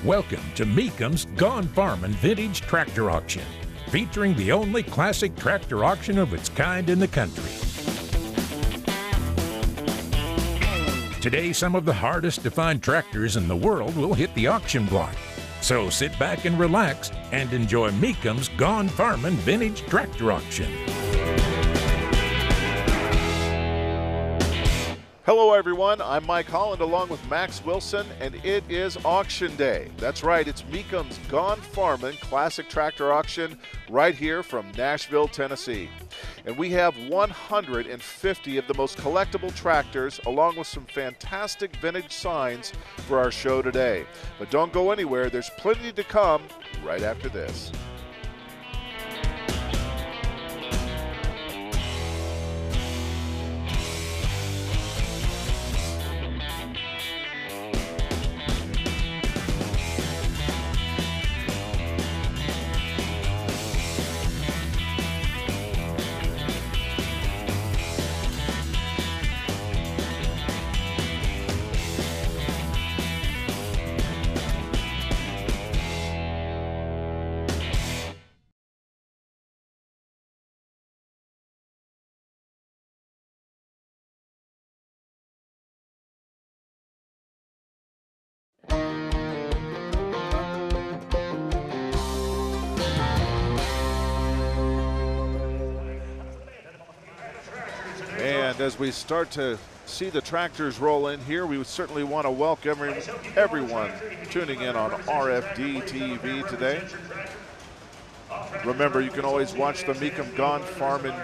Welcome to Meekum's Gone Farmin' Vintage Tractor Auction, featuring the only classic tractor auction of its kind in the country. Today, some of the hardest to find tractors in the world will hit the auction block. So sit back and relax and enjoy Meekum's Gone Farmin' Vintage Tractor Auction. Hello everyone, I'm Mike Holland along with Max Wilson, and it is auction day. That's right, it's Meekum's Gone Farmin' Classic Tractor Auction right here from Nashville, Tennessee. And we have 150 of the most collectible tractors along with some fantastic vintage signs for our show today. But don't go anywhere, there's plenty to come right after this. And as we start to see the tractors roll in here, we would certainly want to welcome everyone tuning in on RFD-TV today. Remember, you can always watch the Meekum Gone Farmin'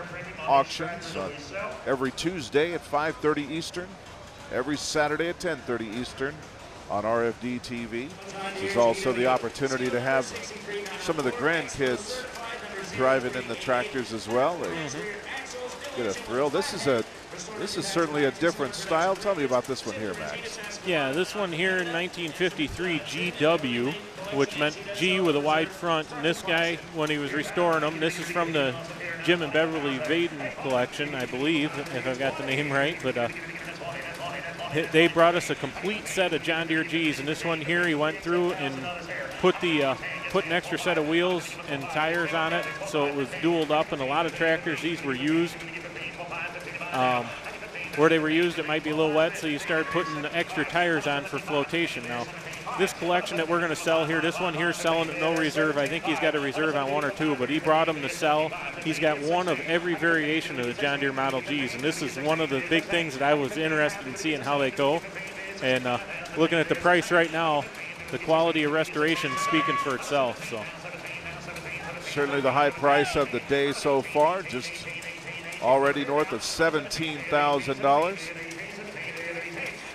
auctions every Tuesday at 5:30 Eastern, every Saturday at 10:30 Eastern on RFD-TV. This is also the opportunity to have some of the grandkids driving in the tractors as well. They get a thrill. This is certainly a different style. Tell me about this one here, Max. Yeah, this one here in 1953 GW, which meant G with a wide front. And this guy, when he was restoring them, this is from the Jim and Beverly Vaden collection, I believe, if I've got the name right. But they brought us a complete set of John Deere Gs, and this one here, he went through and put an extra set of wheels and tires on it, so it was dualed up. And a lot of tractors, these were used. Where they were used, it might be a little wet, so you start putting extra tires on for flotation. Now, this collection that we're going to sell here, this one here is selling at no reserve. I think he's got a reserve on one or two, but he brought them to sell. He's got one of every variation of the John Deere Model Gs, and this is one of the big things that I was interested in seeing how they go. And looking at the price right now, the quality of restoration is speaking for itself. So certainly the high price of the day so far, just already north of $17,000.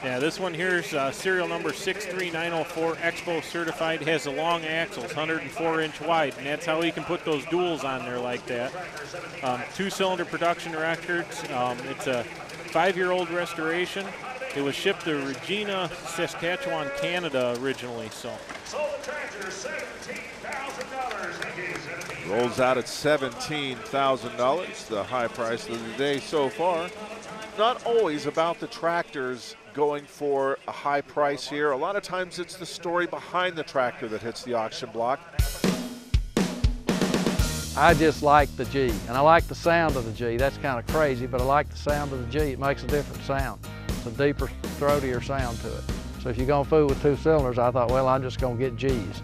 Yeah, this one here is serial number 63904, Expo certified, has the long axles, 104-inch wide, and that's how he can put those duals on there like that. Two-cylinder production records. It's a 5-year-old restoration. It was shipped to Regina, Saskatchewan, Canada originally. So rolls out at $17,000, the high price of the day so far. Not always about the tractors going for a high price here. A lot of times it's the story behind the tractor that hits the auction block. I just like the G, and I like the sound of the G. That's kind of crazy, but I like the sound of the G. It makes a different sound. It's a deeper, throatier sound to it. So if you're gonna fool with two cylinders, I thought, well, I'm just gonna get G's.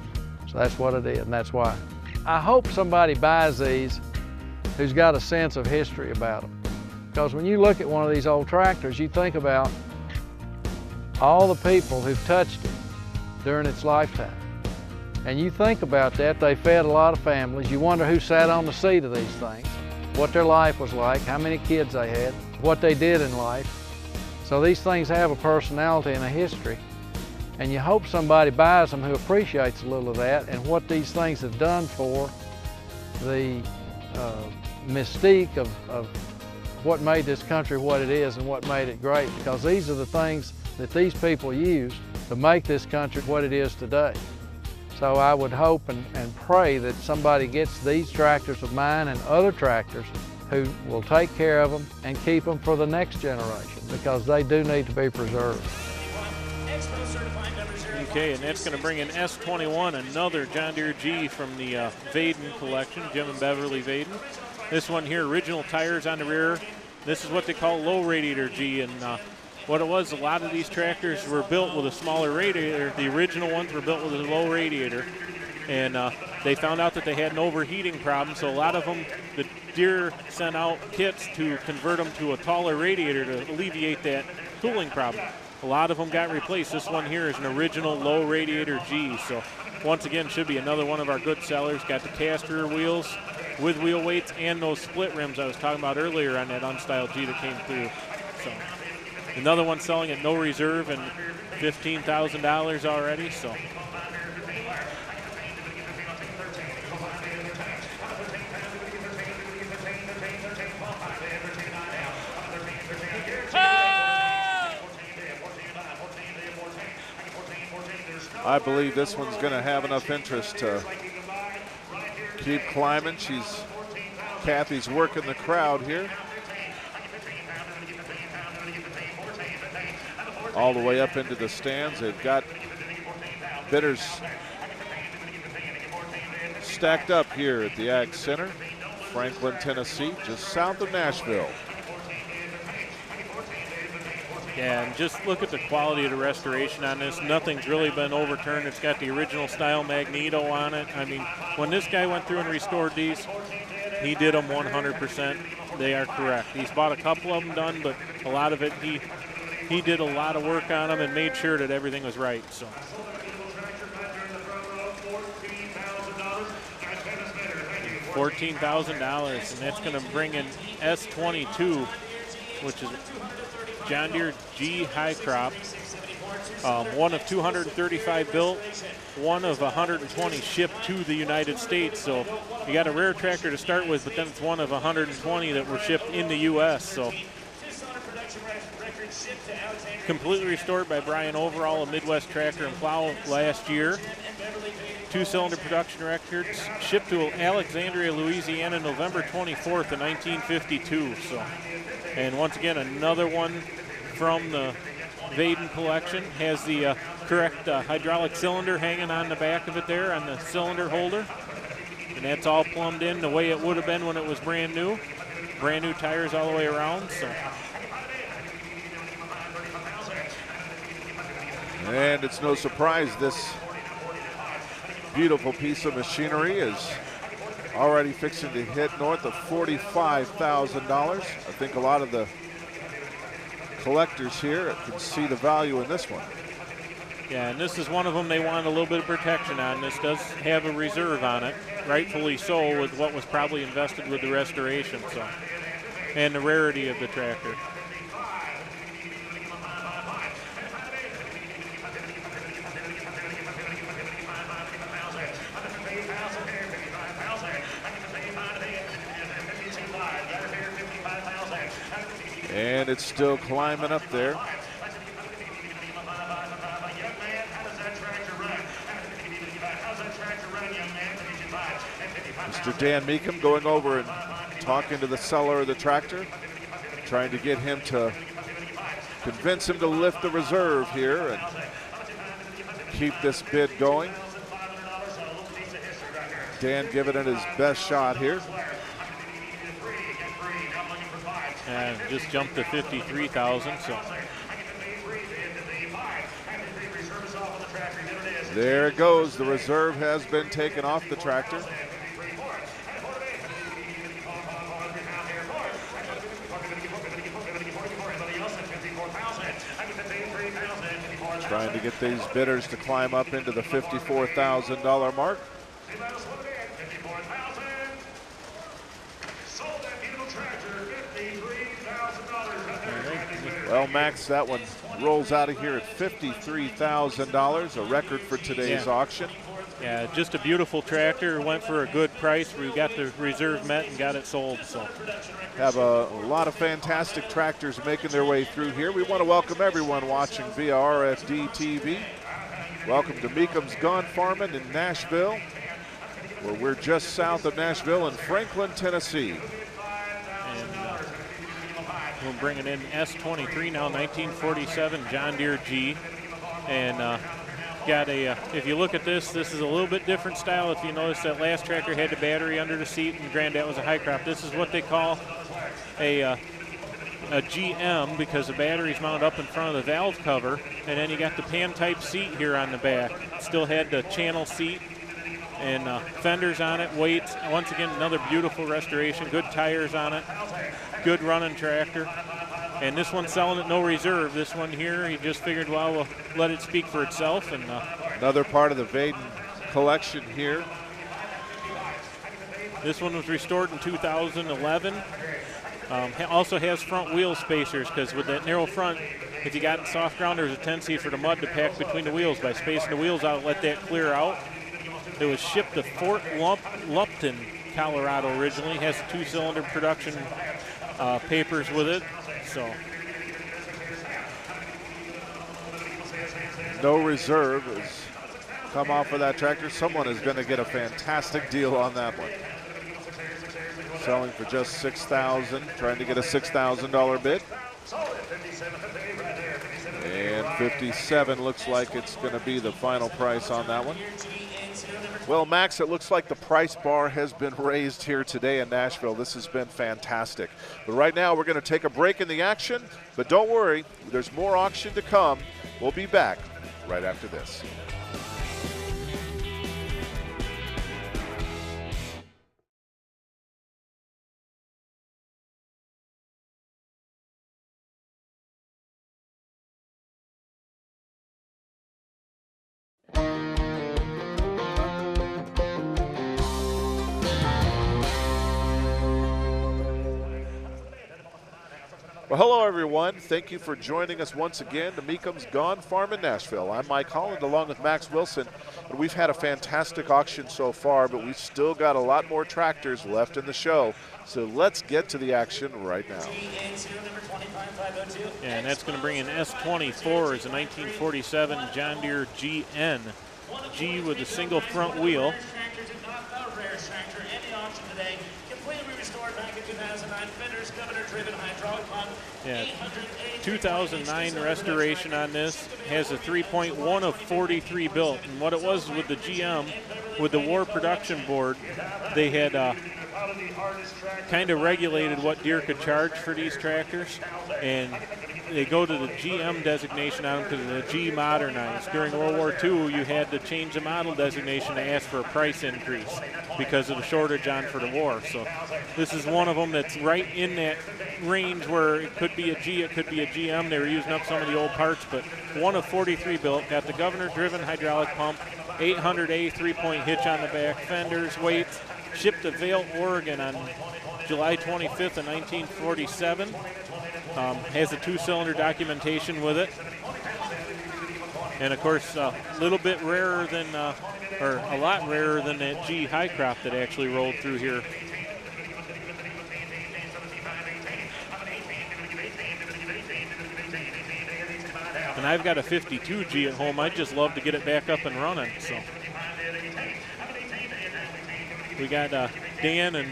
So that's what it is, and that's why. I hope somebody buys these who's got a sense of history about them. Because when you look at one of these old tractors, you think about all the people who've touched it during its lifetime. And you think about that, they fed a lot of families. You wonder who sat on the seat of these things, what their life was like, how many kids they had, what they did in life. So these things have a personality and a history. And you hope somebody buys them who appreciates a little of that and what these things have done for the mystique of what made this country what it is and what made it great, because these are the things that these people used to make this country what it is today. So I would hope and pray that somebody gets these tractors of mine and other tractors who will take care of them and keep them for the next generation, because they do need to be preserved. Okay, and that's going to bring in S21, another John Deere G from the Vaden collection, Jim and Beverly Vaden. This one here, original tires on the rear. This is what they call low radiator G, and what it was, a lot of these tractors were built with a smaller radiator. The original ones were built with a low radiator, and they found out that they had an overheating problem, so a lot of them, the Deere sent out kits to convert them to a taller radiator to alleviate that cooling problem. A lot of them got replaced. This one here is an original low radiator G, so once again should be another one of our good sellers. Got the cast rear wheels with wheel weights and those split rims I was talking about earlier on that unstyled G that came through. So another one selling at no reserve and $15,000 already. So I believe this one's going to have enough interest to keep climbing. Kathy's working the crowd here. All the way up into the stands. They've got bidders stacked up here at the Ag Center, Franklin, Tennessee, just south of Nashville. yeah, and just look at the quality of the restoration on this. Nothing's really been overturned. It's got the original style magneto on it. I mean, when this guy went through and restored these, he did them 100%. They are correct. He's bought a couple of them done, but a lot of it, he did a lot of work on them and made sure that everything was right. So $14,000, and that's going to bring in S22, which is John Deere G high crop. One of 235 built, one of 120 shipped to the United States. So you got a rare tractor to start with, but then it's one of 120 that were shipped in the U.S. So completely restored by Brian Overall, a Midwest Tractor and Plow last year. Two-cylinder production records, shipped to Alexandria, Louisiana, November 24th of 1952. So, and once again, another one from the Vaden collection. Has the correct hydraulic cylinder hanging on the back of it there on the cylinder holder. And that's all plumbed in the way it would have been when it was brand new. Brand new tires all the way around. So. And it's no surprise this beautiful piece of machinery is already fixing to hit north of $45,000. I think a lot of the collectors here can see the value in this one. Yeah, and this is one of them they want a little bit of protection on. This does have a reserve on it, rightfully so, with what was probably invested with the restoration, so, and the rarity of the tractor. And it's still climbing up there. Mr. Dan Meekum going over and talking to the seller of the tractor, trying to get him to convince him to lift the reserve here and keep this bid going. Dan giving it his best shot here. And just jumped to 53,000. So there it goes. The reserve has been taken off the tractor. Trying to get these bidders to climb up into the $54,000 mark. Well, Max, that one rolls out of here at $53,000, a record for today's auction. Yeah, just a beautiful tractor. Went for a good price. We got the reserve met and got it sold. So have a lot of fantastic tractors making their way through here. We want to welcome everyone watching via RFD-TV. Welcome to Meekum's Gone Farmin in Nashville, where we're just south of Nashville in Franklin, Tennessee. We're bringing in S23 now, 1947 John Deere G. And got a, if you look at this is a little bit different style. If you notice, that last tractor had the battery under the seat, and granddad was a high crop. This is what they call a GM, because the battery's mounted up in front of the valve cover, and then you got the pan type seat here on the back. Still had the channel seat and fenders on it, weights. Once again, another beautiful restoration, good tires on it, good running tractor. And this one's selling at no reserve. This one here, he just figured, well, we'll let it speak for itself. And another part of the Vaden collection here. This one was restored in 2011. Also has front wheel spacers, because with that narrow front, if you got soft ground, there's a tendency for the mud to pack between the wheels. By spacing the wheels out, let that clear out. It was shipped to Fort Lupton, Colorado originally. Has a 2-cylinder production papers with it. So no reserve has come off of that tractor. Someone is going to get a fantastic deal on that one. Selling for just $6,000, trying to get a $6,000 bid. And 57 looks like it's going to be the final price on that one. Well, Max, it looks like the price bar has been raised here today in Nashville. This has been fantastic. But right now we're going to take a break in the action. But don't worry, there's more auction to come. We'll be back right after this. Well, hello, everyone. Thank you for joining us once again to Meekham's Gone Farmin' Nashville. I'm Mike Holland along with Max Wilson. And we've had a fantastic auction so far, but we've still got a lot more tractors left in the show. So let's get to the action right now. And that's going to bring in S24 as a 1947 John Deere GN. G with a single front wheel. Yeah, 2009 restoration on this. Has a 3.1 of 43 built. And what it was with the GM, with the war production board, they had kind of regulated what Deere could charge for these tractors. And they go to the GM designation on them because of the G modernized. During World War II, you had to change the model designation to ask for a price increase because of the shortage on for the war. So this is one of them that's right in that range where it could be a G, it could be a GM. They were using up some of the old parts, but 1 of 43 built. Got the governor-driven hydraulic pump, 800A 3-point hitch on the back, fenders, weights. Shipped to Vail, Oregon on July 25th of 1947. Has a 2-cylinder documentation with it. And of course, a little bit rarer than, or a lot rarer than that G high crop that actually rolled through here. And I've got a 52G at home. I'd just love to get it back up and running. So we got Dan and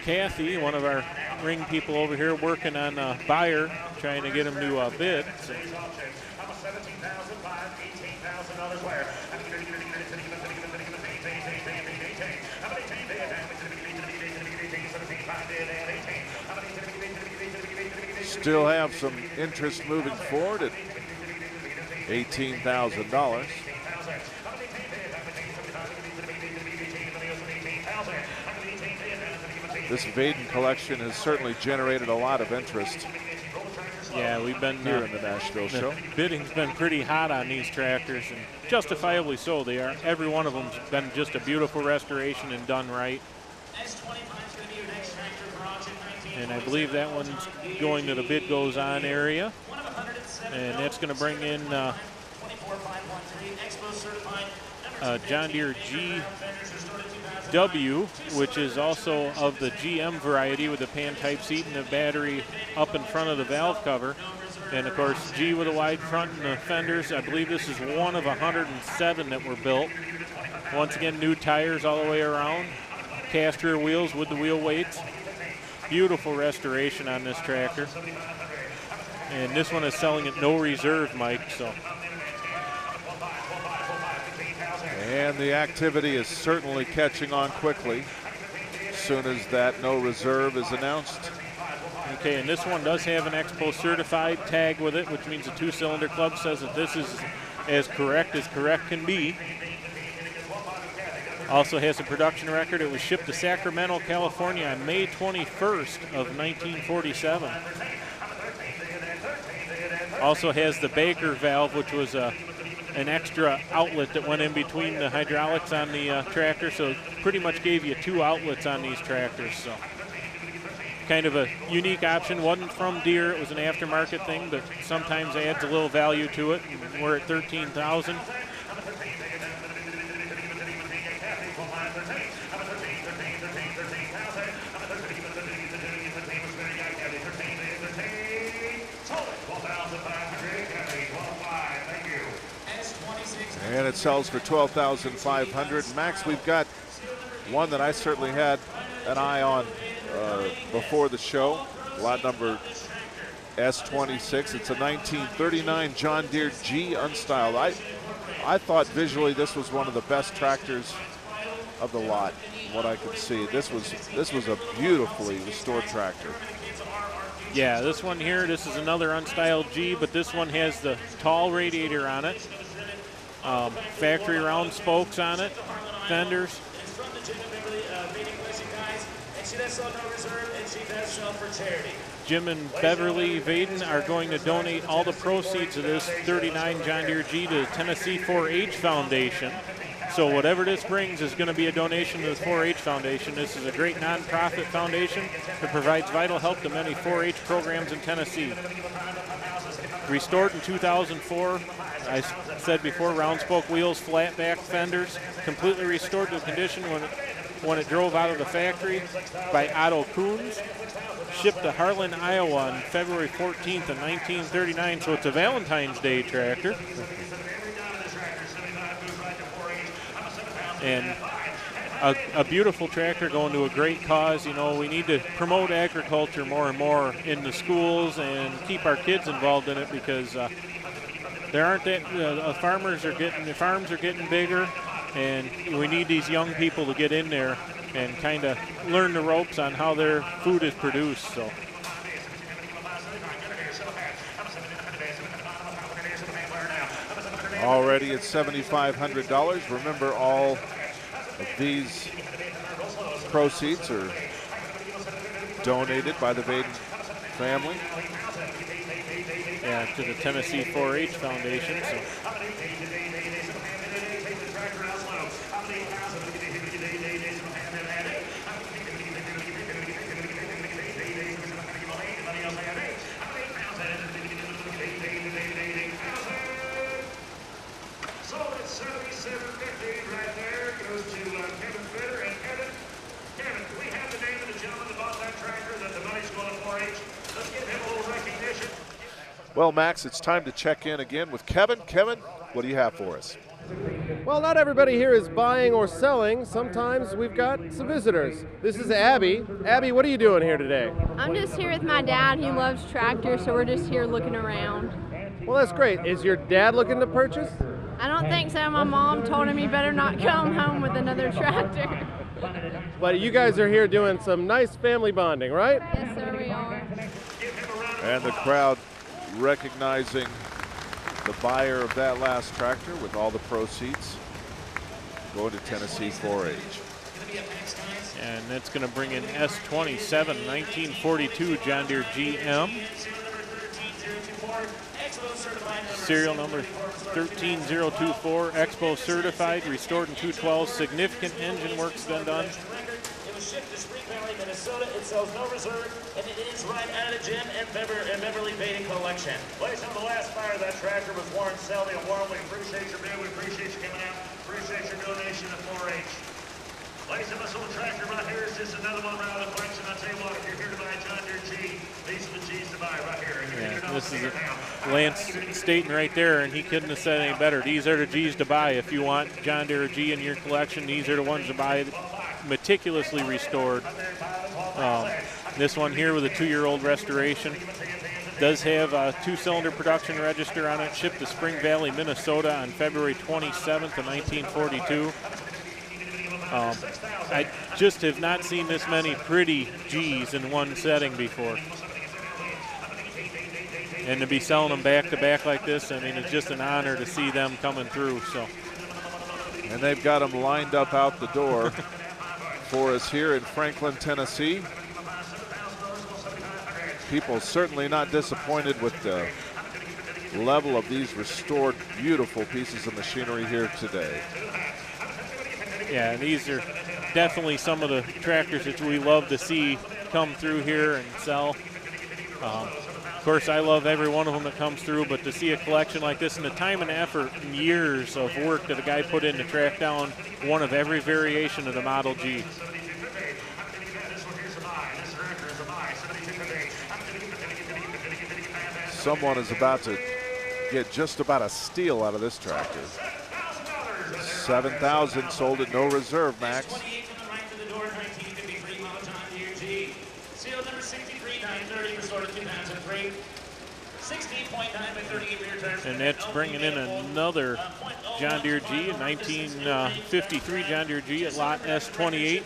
Kathy, one of our ring people over here, working on a buyer, trying to get him to bid. So. Still have some interest moving forward at $18,000. This Vaden collection has certainly generated a lot of interest. Yeah, we've been here in the Nashville show. Bidding's been pretty hot on these tractors, and justifiably so. They are. Every one of them's been just a beautiful restoration and done right. And I believe that one's going to the bid goes on area, and that's going to bring in John Deere GW, which is also of the GM variety with the pan type seat and the battery up in front of the valve cover. And of course, G with a wide front and the fenders. I believe this is 1 of 107 that were built. Once again, new tires all the way around. Cast rear wheels with the wheel weights. Beautiful restoration on this tractor. And this one is selling at no reserve, Mike. So And the activity is certainly catching on quickly as soon as that no reserve is announced. Okay, and this one does have an Expo certified tag with it, which means the two-cylinder club says that this is as correct can be. Also has a production record. It was shipped to Sacramento, California on May 21st of 1947. Also has the Baker valve, which was an extra outlet that went in between the hydraulics on the tractor, so it pretty much gave you 2 outlets on these tractors. So kind of a unique option. Wasn't from Deere, it was an aftermarket thing, but sometimes adds a little value to it. And we're at $13,000. And it sells for $12,500. Max, we've got one that I certainly had an eye on before the show. Lot number S26. It's a 1939 John Deere G unstyled. I thought visually this was one of the best tractors of the lot, from what I could see. This was a beautifully restored tractor. Yeah, this one here, this is another unstyled G, but this one has the tall radiator on it. Factory round spokes on it, fenders. Jim and Beverly Vaden are going to donate all the proceeds of this 39 John Deere G to the Tennessee 4-H Foundation. So whatever this brings is going to be a donation to the 4-H Foundation. This is a great nonprofit foundation that provides vital help to many 4-H programs in Tennessee. Restored in 2004, I said before, round spoke wheels, flat back fenders, completely restored to condition when it drove out of the factory by Otto Kuhns. Shipped to Harlan, Iowa on February 14th of 1939, so it's a Valentine's Day tractor. And a beautiful tractor going to a great cause. You know, we need to promote agriculture more and more in the schools and keep our kids involved in it, because there aren't that farms are getting bigger, and we need these young people to get in there and kind of learn the ropes on how their food is produced. So. Already at $7,500. Remember, all of these proceeds are donated by the Vaden family. Yeah, to the Tennessee 4-H Foundation. So. Well, Max, it's time to check in again with Kevin. Kevin, what do you have for us? Well, not everybody here is buying or selling. Sometimes we've got some visitors. This is Abby. Abby, what are you doing here today? I'm just here with my dad. He loves tractors, so we're just here looking around. Well, that's great. Is your dad looking to purchase? I don't think so. My mom told him he better not come home with another tractor. But you guys are here doing some nice family bonding, right? Yes, sir, we are. And the crowd recognizing the buyer of that last tractor, with all the proceeds going to Tennessee 4-H. And that's going to bring in S27 1942 John Deere GM. Serial number 13024, Expo certified, restored in 212. Significant engine work's been done. It was shipped to Spring Valley, Minnesota. It sells no reserve, and it is right out of the Jim and Beverly Vaden collection. Ladies and gentlemen, the last buyer of that tractor was Warren Selby. And Warren, we appreciate your bid. We appreciate you coming out. Appreciate your donation to 4-H. Ladies and gentlemen, so the tractor right here is just another one around the collection. I tell you what, if you're here to buy a John Deere G, these are the G's to buy right here. Yeah, this is Lance stating right there, and he couldn't have said any better. These are the G's to buy. If you want John Deere G in your collection, these are the ones to buy, meticulously restored. This one here with a 2-year-old restoration. Does have a 2-cylinder production register on it. Shipped to Spring Valley, Minnesota on February 27th of 1942. I just have not seen this many pretty G's in one setting before. And to be selling them back to back like this, I mean, it's just an honor to see them coming through. So. And they've got them lined up out the door for us here in Franklin, Tennessee. People certainly not disappointed with the level of these restored, beautiful pieces of machinery here today. Yeah, these are definitely some of the tractors that we love to see come through here and sell. Of course, I love every one of them that comes through, but to see a collection like this and the time and effort and years of work that a guy put in to track down one of every variation of the Model G. Someone is about to get just about a steal out of this tractor. 7,000 sold at no reserve, Max. And that's bringing in another John Deere G, a 1953 John Deere G at lot S28.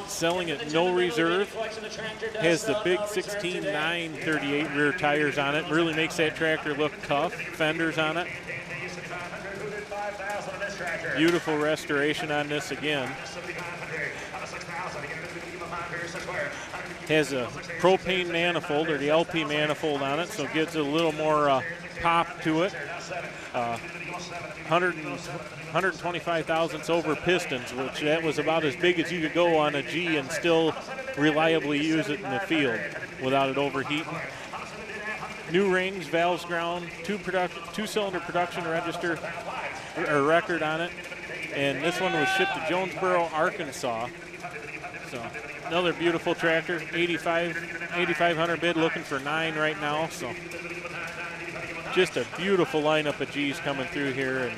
Selling at no reserve. Has the big 16.938 rear tires on it. Really makes that tractor look tough. Fenders on it. Beautiful restoration on this again. Has a propane manifold, or the LP manifold on it, so it gives it a little more pop to it. 125 thousandths over pistons, which that was about as big as you could go on a G and still reliably use it in the field without it overheating. New rings, valves ground, 2-cylinder production register or record on it, and this one was shipped to Jonesboro, Arkansas. So another beautiful tractor, 8,500 bid, looking for 9 right now. So just a beautiful lineup of G's coming through here, and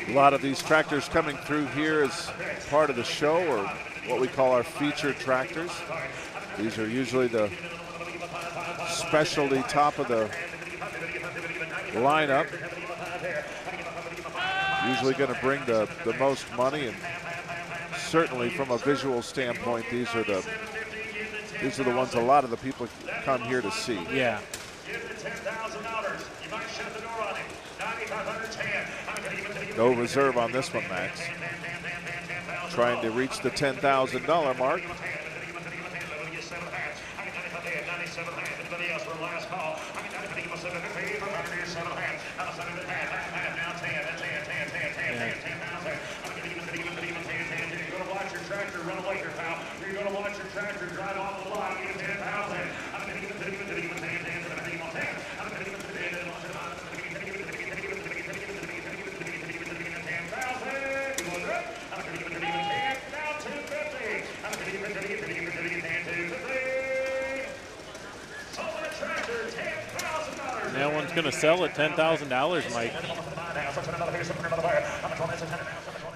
a lot of these tractors coming through here as part of the show, or what we call our featured tractors. These are usually the specialty top of the lineup. Usually going to bring the most money, and certainly from a visual standpoint, these are the ones a lot of the people come here to see. Yeah. No reserve on this one, Max. Trying to reach the $10,000 mark. That one's going to sell at $10,000, Mike.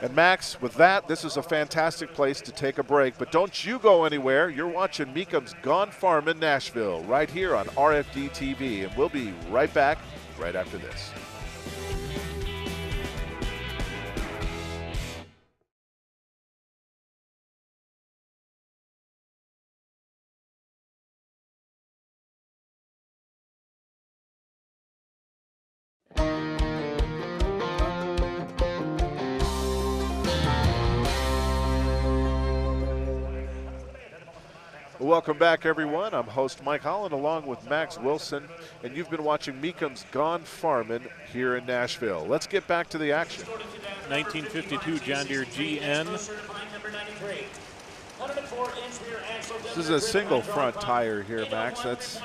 And Max, with that, this is a fantastic place to take a break. But don't you go anywhere. You're watching Mecum's Gone Farmin' Nashville right here on RFD-TV. And we'll be right back right after this. Welcome back, everyone. I'm host Mike Holland along with Max Wilson, and you've been watching Mecum's Gone Farmin' here in Nashville. Let's get back to the action. 1952 John Deere GN. This is a single front tire here, Max. That's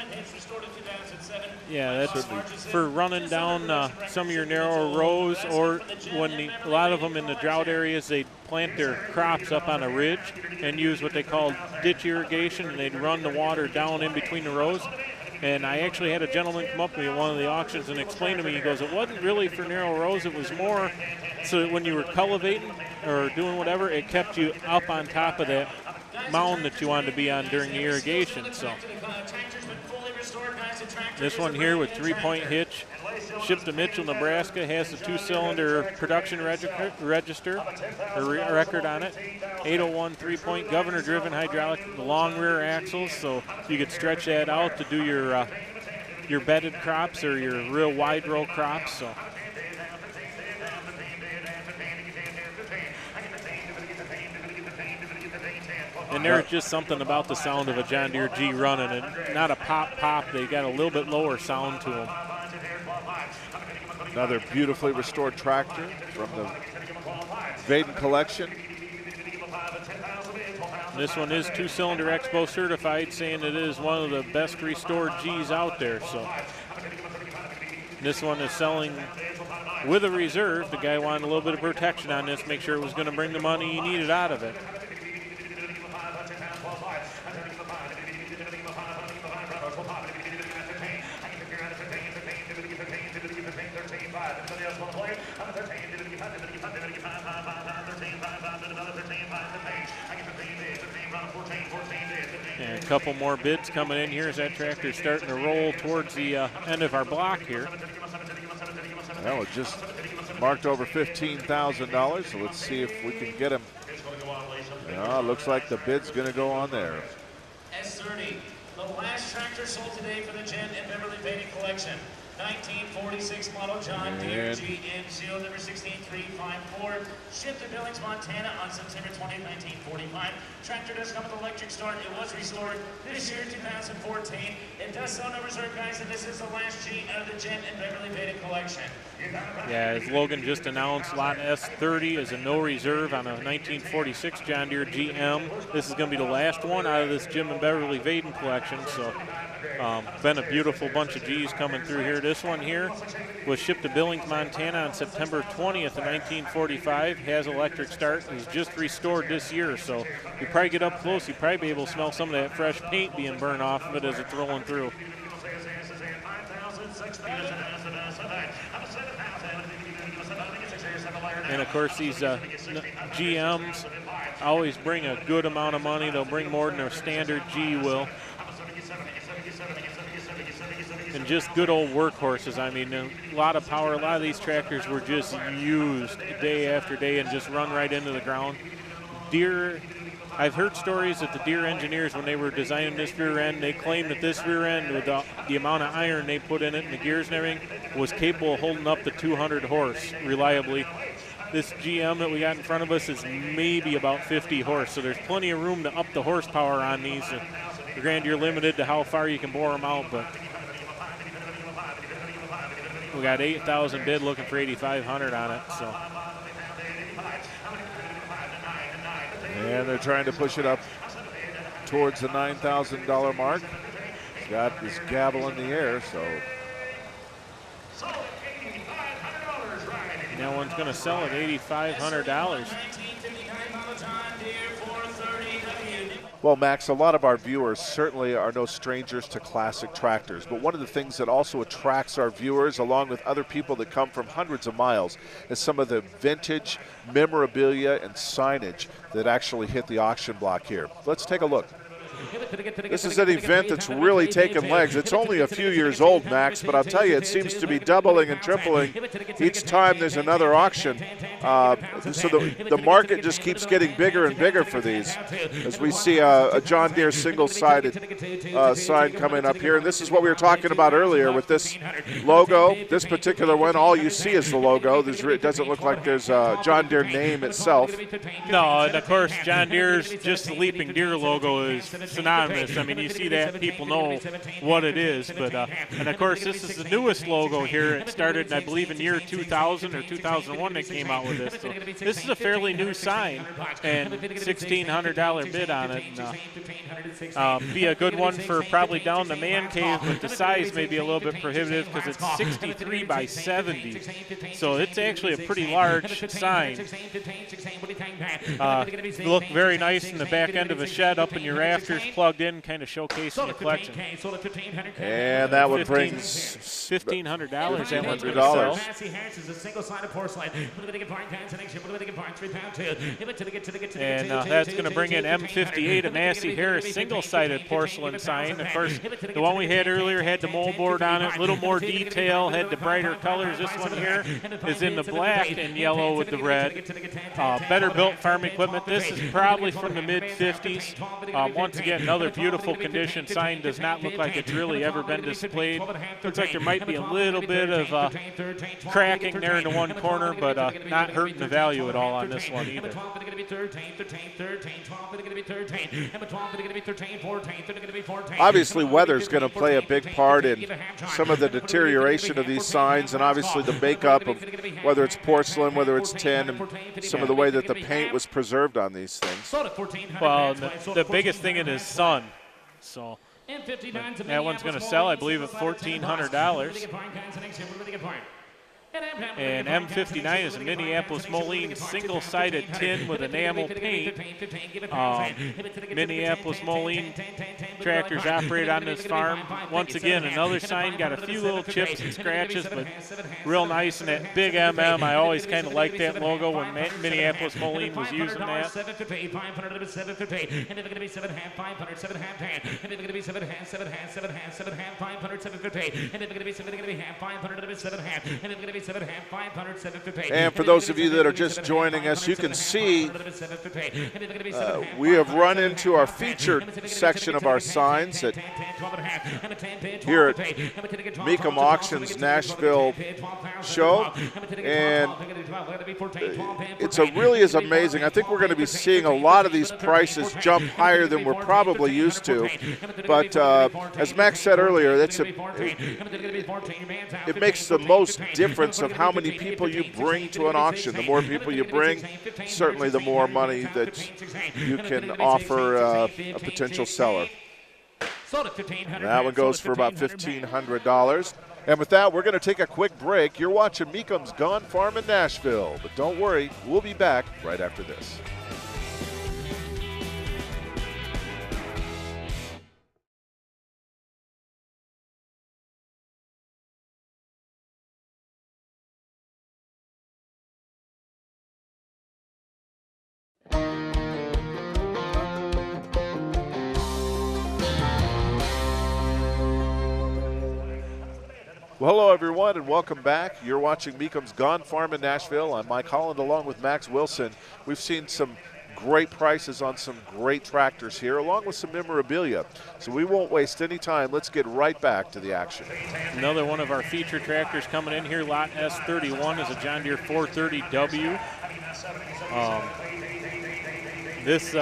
for running down some of your narrow rows, or when a lot of them in the drought areas, they plant their crops up on a ridge and use what they call ditch irrigation, and they'd run the water down in between the rows. And I actually had a gentleman come up to me at one of the auctions and explain to me, he goes, it wasn't really for narrow rows, it was more so that when you were cultivating, or doing whatever, it kept you up on top of that mound that you wanted to be on during the irrigation. So this one here with 3-point hitch, shipped to Mitchell, Nebraska, has the 2-cylinder production register or record on it. 801 3-point governor-driven hydraulic, long rear axles, so you could stretch that out to do your bedded crops or your real wide row crops. So. And there's just something about the sound of a John Deere G running, and not a pop. They got a little bit lower sound to them. Another beautifully restored tractor from the Vaden collection. This one is 2-cylinder Expo certified, saying it is one of the best restored Gs out there. So this one is selling with a reserve. The guy wanted a little bit of protection on this, make sure it was going to bring the money he needed out of it. And a couple more bids coming in here as that tractor's starting to roll towards the end of our block here. Well, it just marked over $15,000, so let's see if we can get him. Yeah, looks like the bid's going to go on there. S30, the last tractor sold today for the Jen and Beverly Vaden collection. 1946 model John Deere GN number 16354, shipped to Billings, Montana on September 20, 1945. Tractor does come with electric start. It was restored this year, 2014. It does sell no reserve, guys, and this is the last G out of the Jen and Beverly Vaden collection. Yeah, as Logan just announced, lot S30 is a no reserve on a 1946 John Deere GM. This is going to be the last one out of this Jim and Beverly Vaden collection, so been a beautiful bunch of G's coming through here. This one here was shipped to Billings, Montana on September 20th of 1945. Has electric start. It was just restored this year, so you probably get up close, you probably be able to smell some of that fresh paint being burned off of it as it's rolling through. And of course these GMs always bring a good amount of money. They'll bring more than a standard G will. And just good old workhorses. I mean, a lot of power. A lot of these tractors were just used day after day and just run right into the ground. Deere, I've heard stories that the Deere engineers, when they were designing this rear end, they claimed that this rear end, with the amount of iron they put in it and the gears and everything, was capable of holding up to 200 horse reliably. This GM that we got in front of us is maybe about 50 horse, so there's plenty of room to up the horsepower on these. Granted, you're limited to how far you can bore them out, but we got 8,000 bid, looking for 8,500 on it. So. And they're trying to push it up towards the $9,000 mark. He's got this gavel in the air, so. That one's going to sell at $8,500. Well, Max, a lot of our viewers certainly are no strangers to classic tractors, but one of the things that also attracts our viewers, along with other people that come from hundreds of miles, is some of the vintage memorabilia and signage that actually hit the auction block here. Let's take a look. This is an event that's really taken legs. It's only a few years old, Max, but I'll tell you, it seems to be doubling and tripling each time there's another auction. So the market just keeps getting bigger and bigger for these, as we see a John Deere single-sided sign coming up here. And this is what we were talking about earlier with this logo. This particular one, all you see is the logo. It doesn't look like there's a John Deere name itself. No, and of course, John Deere's, just the Leaping Deer logo is synonymous. I mean, you see that, people know what it is. But and of course, this is the newest logo here. It started, I believe, in year 2000 or 2001 they came out with this. So this is a fairly new sign, and $1,600 bid on it. And, be a good one for probably down the man cave, but the size may be a little bit prohibitive because it's 63 by 70. So it's actually a pretty large sign. Look very nice in the back end of a shed up in your rafters. tractors plugged in, kind of showcasing the collection. And that one brings $1,500. That one's going to $1,500. sell. And that's going to bring in M58, a Massey Harris single-sided porcelain sign. Of course, the one we had earlier had the moldboard on it, a little more detail, had the brighter colors. This one here is in the black and yellow with the red. Better built farm equipment. This is probably from the mid-50s. Once again, another beautiful condition. Sign does not look like it's really ever been displayed. Looks like there might be a little bit of cracking there in the one corner, but not hurting the value at all on this one either. Obviously, weather's going to play a big part in some of the deterioration of these signs, and obviously the makeup of whether it's porcelain, whether it's tin, and some of the way that the paint was preserved on these things. Well, the biggest thing in is sun. So that one's going to sell, I believe, at $1,400. And M59 is a Minneapolis Moline single-sided tin with enamel paint. Minneapolis Moline tractors operate on this farm. Once again, another sign, got a few little chips and scratches, but real nice. And that big MM, I always kind of liked that logo when Minneapolis Moline was using that. And for those of you that are just joining us, you can see we have run into our featured section of our signs here at Mecum Auctions Nashville show, and it's really is amazing. I think we're going to be seeing a lot of these prices jump higher than we're probably used to, but as Max said earlier, it makes the most difference of how many people you bring to an auction. The more people you bring, certainly the more money that you can offer a potential seller. And that one goes for about $1,500. And with that, we're going to take a quick break. You're watching Mecum's Gone Farm in Nashville, but don't worry, we'll be back right after this. Well, hello, everyone, and welcome back. You're watching Mecum's Gone Farm in Nashville. I'm Mike Holland along with Max Wilson. We've seen some great prices on some great tractors here, along with some memorabilia. So we won't waste any time. Let's get right back to the action. Another one of our feature tractors coming in here, lot S31, is a John Deere 430W. This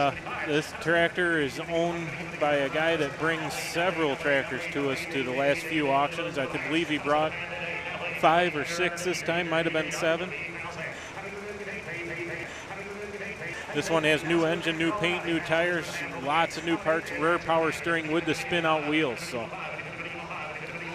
tractor is owned by a guy that brings several tractors to us to the last few auctions. I believe he brought 5 or 6 this time, might have been 7. This one has new engine, new paint, new tires, lots of new parts, rear power steering with the spin-out wheels. So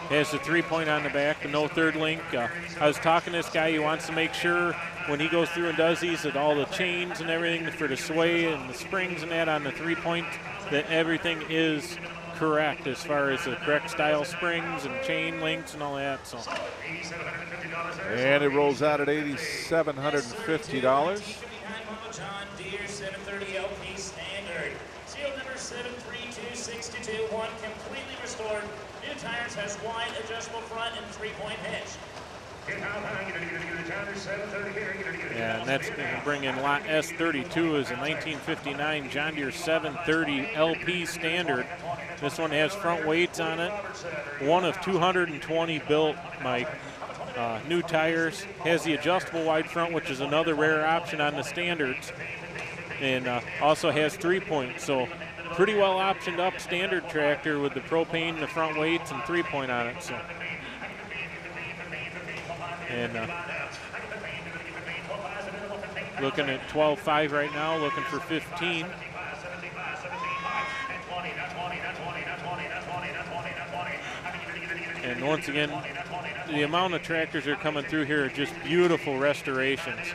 has the 3-point on the back, the no third link. I was talking to this guy, he wants to make sure when he goes through and does these that all the chains and everything for the sway and the springs and that on the 3-point, that everything is correct as far as the correct style springs and chain links and all that. So. And it rolls out at $8,750. John Deere 730 LP standard. Serial number 7326221, completely restored. New tires, has wide adjustable front and 3-point hitch. Yeah, and that's going to bring in lot S32 as a 1959 John Deere 730 LP standard. This one has front weights on it. One of 220 built, Mike. New tires, has the adjustable wide front, which is another rare option on the standards, and also has 3-point. So pretty well optioned up standard tractor with the propane, the front weights, and 3-point on it. So. And looking at 12.5 right now, looking for 15. And once again, the amount of tractors that are coming through here are just beautiful restorations.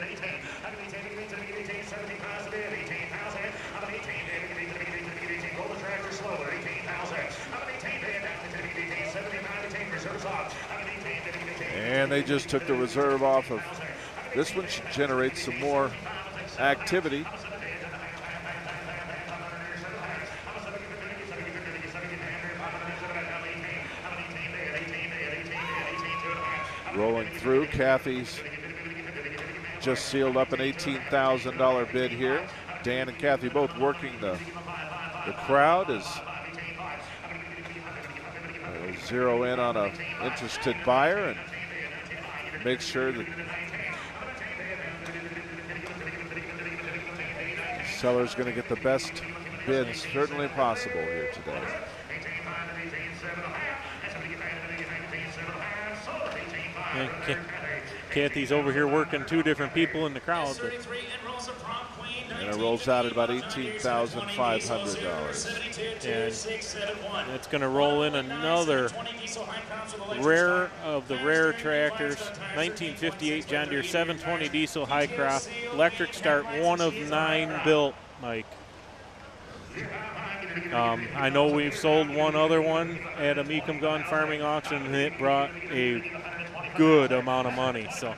they just took the reserve off of. This one should generate some more activity. Rolling through, Kathy's just sealed up an $18,000 bid here. Dan and Kathy both working the crowd as they'll zero in on an interested buyer and make sure that the seller's going to get the best bid certainly possible here today. Yeah, Kathy's over here working two different people in the crowd. But and it rolls out at about $18,500. and it's going to roll in another rare of the rare tractors, 1958 John Deere 720 diesel high crop, electric start, 1 of 9 built, Mike. I know we've sold one other one at a Mecum Gun Farming auction, and it brought a good amount of money. So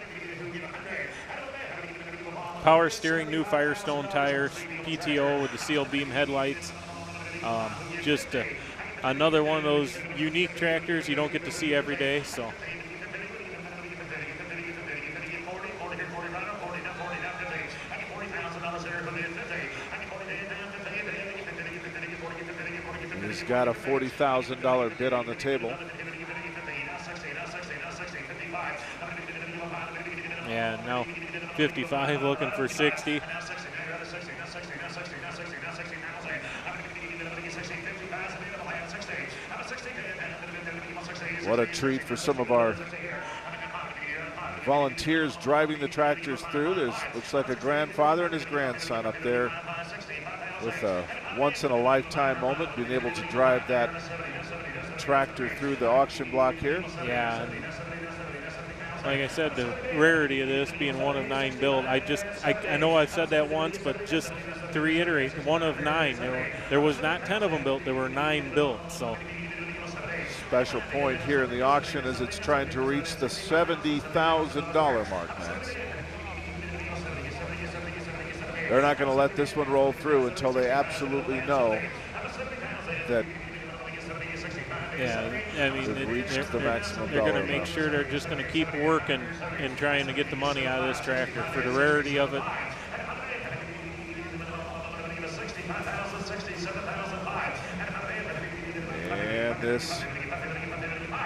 power steering, new Firestone tires, PTO with the seal beam headlights. Just another one of those unique tractors you don't get to see every day. So he's got a $40,000 bid on the table. yeah, now 55 looking for 60. What a treat for some of our volunteers driving the tractors through. There's looks like a grandfather and his grandson up there with a once-in-a-lifetime moment, being able to drive that tractor through the auction block here. Yeah, and like I said, the rarity of this being 1 of 9 built, I know I've said that once, but just to reiterate, 1 of 9. There was not 10 of them built, there were 9 built. So special point here in the auction as it's trying to reach the $70,000 mark, Max. They're not going to let this one roll through until they absolutely know that yeah, I mean, they're going to make sure they're just going to keep working and trying to get the money out of this tractor for the rarity of it. And this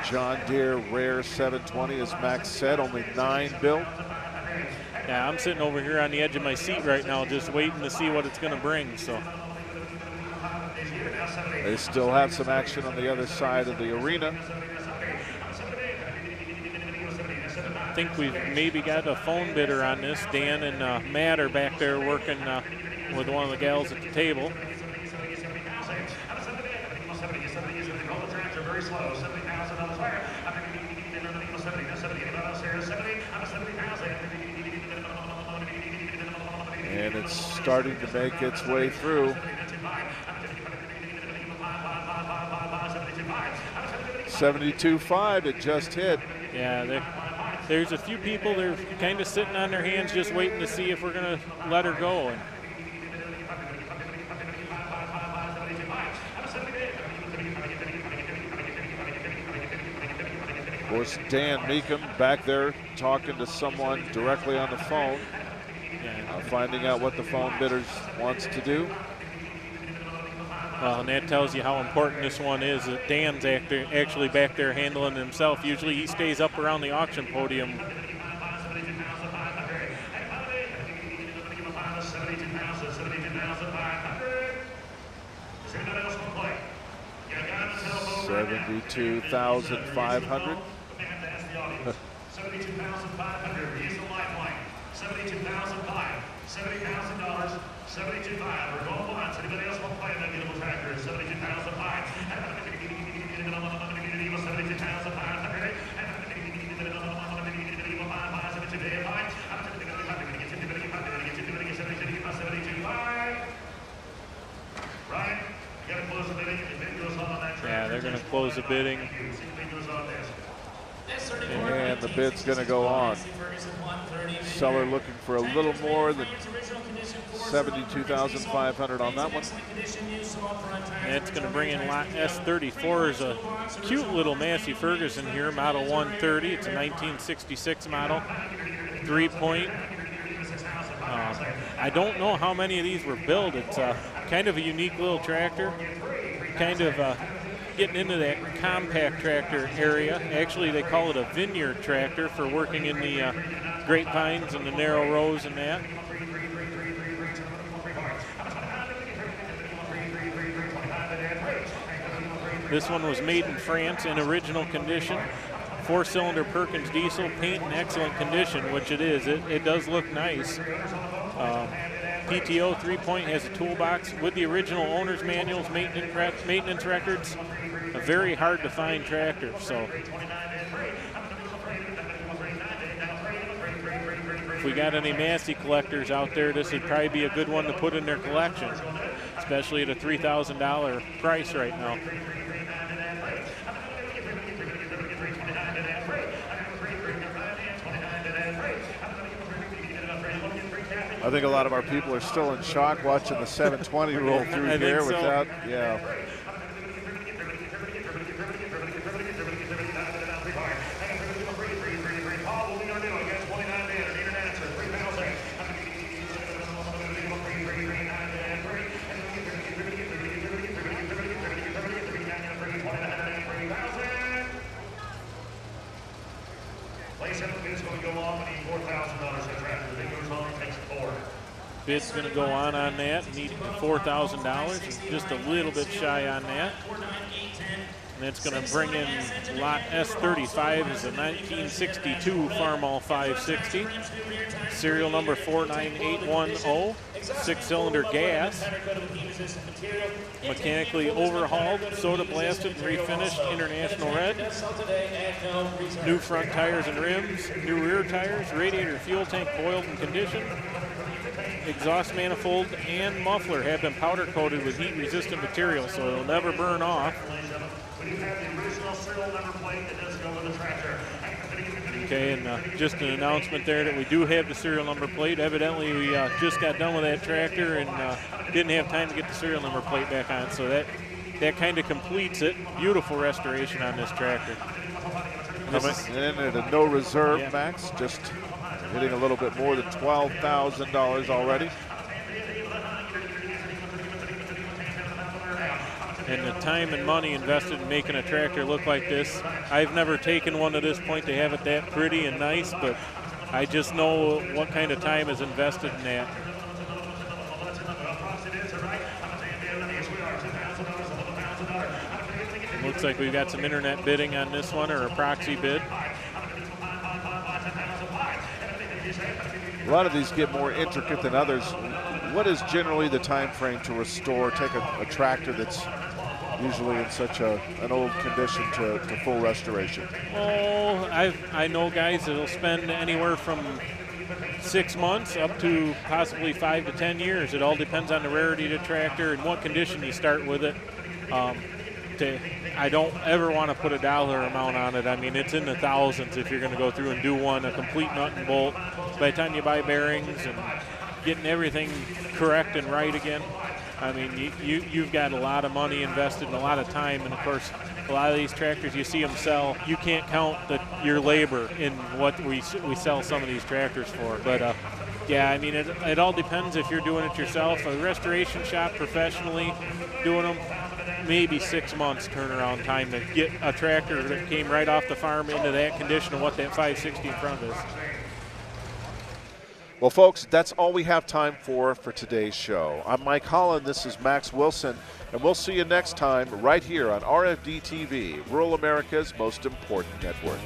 John Deere Rare 720, as Max said, only 9 built. Yeah, I'm sitting over here on the edge of my seat right now just waiting to see what it's going to bring. So they still have some action on the other side of the arena. I think we've maybe got a phone bidder on this. Dan and Matt are back there working with one of the gals at the table. And it's starting to make its way through. 72.5, it just hit. Yeah, there's a few people, they're kind of sitting on their hands just waiting to see if we're going to let her go. And of course, Dan Mecum back there talking to someone directly on the phone, finding out what the phone bidders wants to do. Well, and that tells you how important this one is. That Dan's actually back there handling himself. Usually he stays up around the auction podium. $72,500. $72,500. We're going once. Anybody else want to play that beautiful tractor? $72,500. Right? You got to close the bidding. The bid goes on that tractor. Yeah, they're going to close the bidding. And and the bid's going to go on. Seller looking for a little more than $72,500 on that one. That's going to bring in lot S34 is a cute little Massey Ferguson here, model 130. It's a 1966 model, 3-point. I don't know how many of these were built. It's kind of a unique little tractor, kind of getting into that compact tractor area. Actually, they call it a vineyard tractor for working in the grapevines and the narrow rows and that. This one was made in France in original condition. 4-cylinder Perkins diesel, paint in excellent condition, which it is. It does look nice. PTO 3-point has a toolbox with the original owner's manuals, maintenance records. A very hard to find tractor. So if we got any Massey collectors out there, this would probably be a good one to put in their collection, especially at a $3,000 price right now. I think a lot of our people are still in shock watching the 720 roll through here without, yeah. Bid's going to go on that, needing $4,000, just a little bit shy on that. And that's going to bring in lot S35 is a 1962 Farmall 560. Serial number 49810, 6-cylinder gas. Mechanically overhauled, soda blasted, and refinished international red. New front tires and rims, new rear tires, radiator fuel tank oiled and conditioned. Exhaust manifold and muffler have been powder coated with heat resistant material, so it'll never burn off. Okay, and just an announcement there that we do have the serial number plate. Evidently we just got done with that tractor and didn't have time to get the serial number plate back on, so that kind of completes it. Beautiful restoration on this tractor. Coming in at a no reserve, yeah. Max, just hitting a little bit more than $12,000 already. And the time and money invested in making a tractor look like this. I've never taken one to this point to have it that pretty and nice, but I just know what kind of time is invested in that. Looks like we've got some internet bidding on this one, or a proxy bid. A lot of these get more intricate than others. What is generally the time frame to restore, take a tractor that's usually in such an old condition to full restoration? Oh, I know guys that'll spend anywhere from 6 months up to possibly 5 to 10 years. It all depends on the rarity of the tractor and what condition you start with it. I don't ever want to put a dollar amount on it. I mean, it's in the thousands if you're going to go through and do a complete nut and bolt. By the time you buy bearings and getting everything correct and right again, I mean, you've got a lot of money invested and a lot of time. And, of course, a lot of these tractors, you see them sell. You can't count your labor in what we sell some of these tractors for. But, yeah, I mean, it all depends if you're doing it yourself. A restoration shop professionally doing them, maybe 6 months turnaround time to get a tractor that came right off the farm into that condition of what that 560 in front is. Well, folks, that's all we have time for today's show. I'm Mike Holland. This is Max Wilson, and we'll see you next time right here on RFD-TV, Rural America's most important network.